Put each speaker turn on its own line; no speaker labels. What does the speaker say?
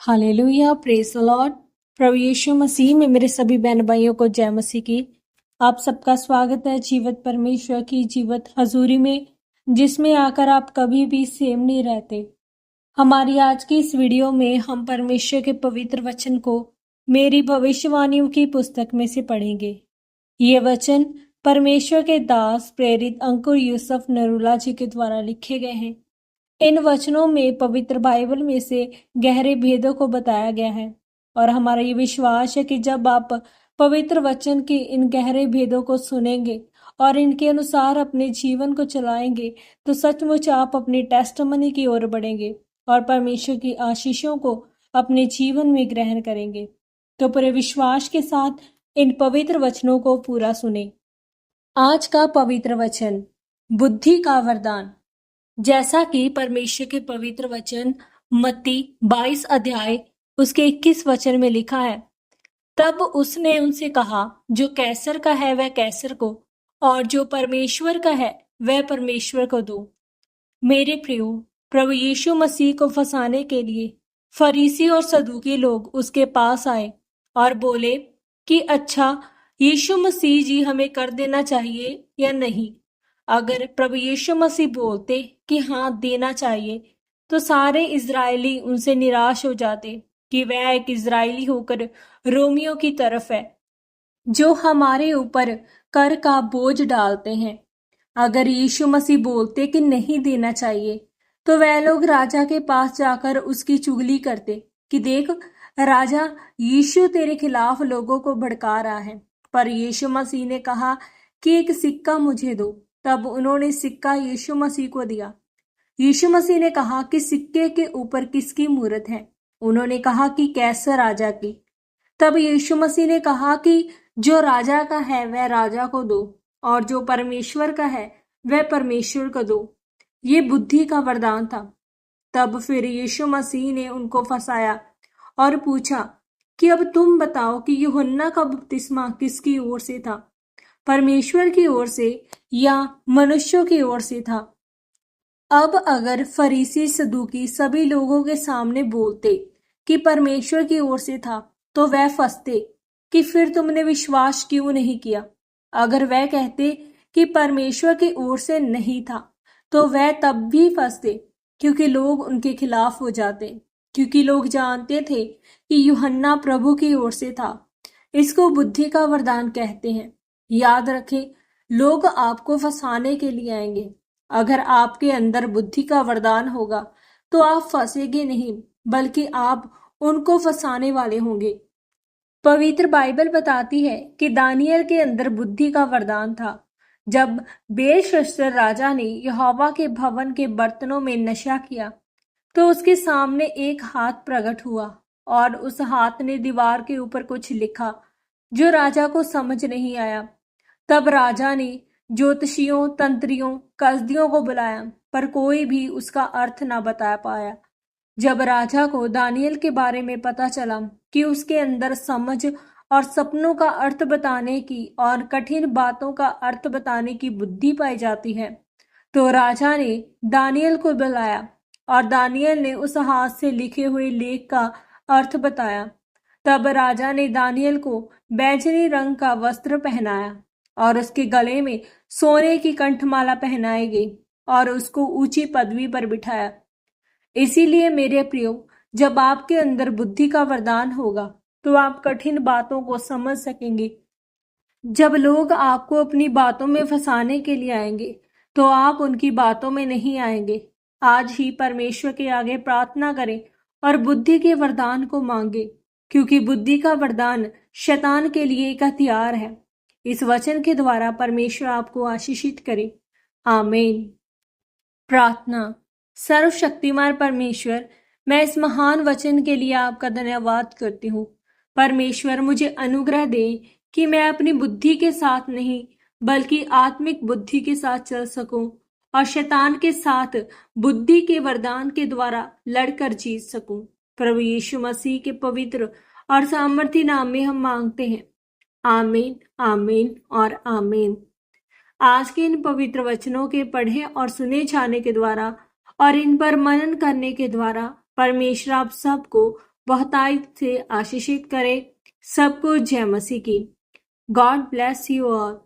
Hallelujah, praise the Lord. प्रभु यीशु मसीह में मेरे सभी बहन भाइयों को जय मसीह की। आप सबका स्वागत है जीवत परमेश्वर की जीवत हजूरी में, जिसमें आकर आप कभी भी सेम नहीं रहते। हमारी आज की इस वीडियो में हम परमेश्वर के पवित्र वचन को मेरी भविष्यवाणियों की पुस्तक में से पढ़ेंगे। ये वचन परमेश्वर के दास प्रेरित अंकुर यूसुफ नरूला जी के द्वारा लिखे गए हैं। इन वचनों में पवित्र बाइबल में से गहरे भेदों को बताया गया है और हमारा ये विश्वास है कि जब आप पवित्र वचन के इन गहरे भेदों को सुनेंगे और इनके अनुसार अपने जीवन को चलाएंगे तो सचमुच आप अपनी टेस्टमनी की ओर बढ़ेंगे और परमेश्वर की आशीषों को अपने जीवन में ग्रहण करेंगे। तो पूरे विश्वास के साथ इन पवित्र वचनों को पूरा सुने। आज का पवित्र वचन, बुद्धि का वरदान। जैसा कि परमेश्वर के पवित्र वचन मत्ती 22 अध्याय उसके 21 वचन में लिखा है, तब उसने उनसे कहा, जो कैसर का है वह कैसर को और जो परमेश्वर का है वह परमेश्वर को दो। मेरे प्रियो, प्रभु यीशु मसीह को फंसाने के लिए फरीसी और सदूकी लोग उसके पास आए और बोले कि अच्छा, यीशु मसीह जी हमें कर देना चाहिए या नहीं। अगर प्रभु यीशु मसीह बोलते कि हाँ देना चाहिए तो सारे इजरायली उनसे निराश हो जाते कि वह एक इजरायली होकर रोमियों की तरफ है जो हमारे ऊपर कर का बोझ डालते हैं। अगर यीशु मसीह बोलते कि नहीं देना चाहिए तो वह लोग राजा के पास जाकर उसकी चुगली करते कि देख राजा, यीशु तेरे खिलाफ लोगों को भड़का रहा है। पर यीशु मसीह ने कहा कि एक सिक्का मुझे दो। तब उन्होंने सिक्का यीशु मसीह को दिया। यीशु मसीह ने कहा कि सिक्के के ऊपर किसकी मूरत है? उन्होंने कहा कि कैसर राजा की। तब यीशु मसीह ने कहा कि जो राजा का है वह राजा को दो और जो परमेश्वर का है वह परमेश्वर को दो। ये बुद्धि का वरदान था। तब फिर यीशु मसीह ने उनको फंसाया और पूछा कि अब तुम बताओ कि यूहन्ना का बपतिस्मा किसकी ओर से था, परमेश्वर की ओर से या मनुष्यों की ओर से था? अब अगर फरीसी सदूकी सभी लोगों के सामने बोलते कि परमेश्वर की ओर से था तो वह फंसते कि फिर तुमने विश्वास क्यों नहीं किया। अगर वह कहते कि परमेश्वर की ओर से नहीं था तो वह तब भी फंसते, क्योंकि लोग उनके खिलाफ हो जाते, क्योंकि लोग जानते थे कि यूहन्ना प्रभु की ओर से था। इसको बुद्धि का वरदान कहते हैं। याद रखें, लोग आपको फंसाने के लिए आएंगे। अगर आपके अंदर बुद्धि का वरदान होगा तो आप फंसेंगे नहीं, बल्कि आप उनको फंसाने वाले होंगे। पवित्र बाइबल बताती है कि दानियल के अंदर बुद्धि का वरदान था। जब बेलशस्सर राजा ने यहोवा के भवन के बर्तनों में नशा किया तो उसके सामने एक हाथ प्रकट हुआ और उस हाथ ने दीवार के ऊपर कुछ लिखा जो राजा को समझ नहीं आया। तब राजा ने ज्योतिषियों, तंत्रियों, कसदियों को बुलाया, पर कोई भी उसका अर्थ न बता पाया। जब राजा को दानियल के बारे में पता चला कि उसके अंदर समझ और सपनों का अर्थ बताने की और कठिन बातों का अर्थ बताने की बुद्धि पाई जाती है, तो राजा ने दानियल को बुलाया और दानियल ने उस हाथ से लिखे हुए लेख का अर्थ बताया। तब राजा ने दानियल को बैंगनी रंग का वस्त्र पहनाया और उसके गले में सोने की कंठमाला पहनाई गई और उसको ऊंची पदवी पर बिठाया। इसीलिए मेरे प्रियो, जब आपके अंदर बुद्धि का वरदान होगा तो आप कठिन बातों को समझ सकेंगे। जब लोग आपको अपनी बातों में फंसाने के लिए आएंगे तो आप उनकी बातों में नहीं आएंगे। आज ही परमेश्वर के आगे प्रार्थना करें और बुद्धि के वरदान को मांगे, क्योंकि बुद्धि का वरदान शैतान के लिए एक हथियार है। इस वचन के द्वारा परमेश्वर आपको आशीषित करे। आमीन। प्रार्थना। सर्वशक्तिमान परमेश्वर, मैं इस महान वचन के लिए आपका धन्यवाद करती हूँ। परमेश्वर, मुझे अनुग्रह दे कि मैं अपनी बुद्धि के साथ नहीं बल्कि आत्मिक बुद्धि के साथ चल सकूं और शैतान के साथ बुद्धि के वरदान के द्वारा लड़कर जीत सकूं। प्रभु यीशु मसीह के पवित्र और सामर्थी नाम में हम मांगते हैं। आमीन, आमीन और आमीन। आज के इन पवित्र वचनों के पढ़े और सुने जाने के द्वारा और इन पर मनन करने के द्वारा परमेश्वर आप सबको बहुतायत से आशीषित करे। सबको जय मसीह की। God bless you all.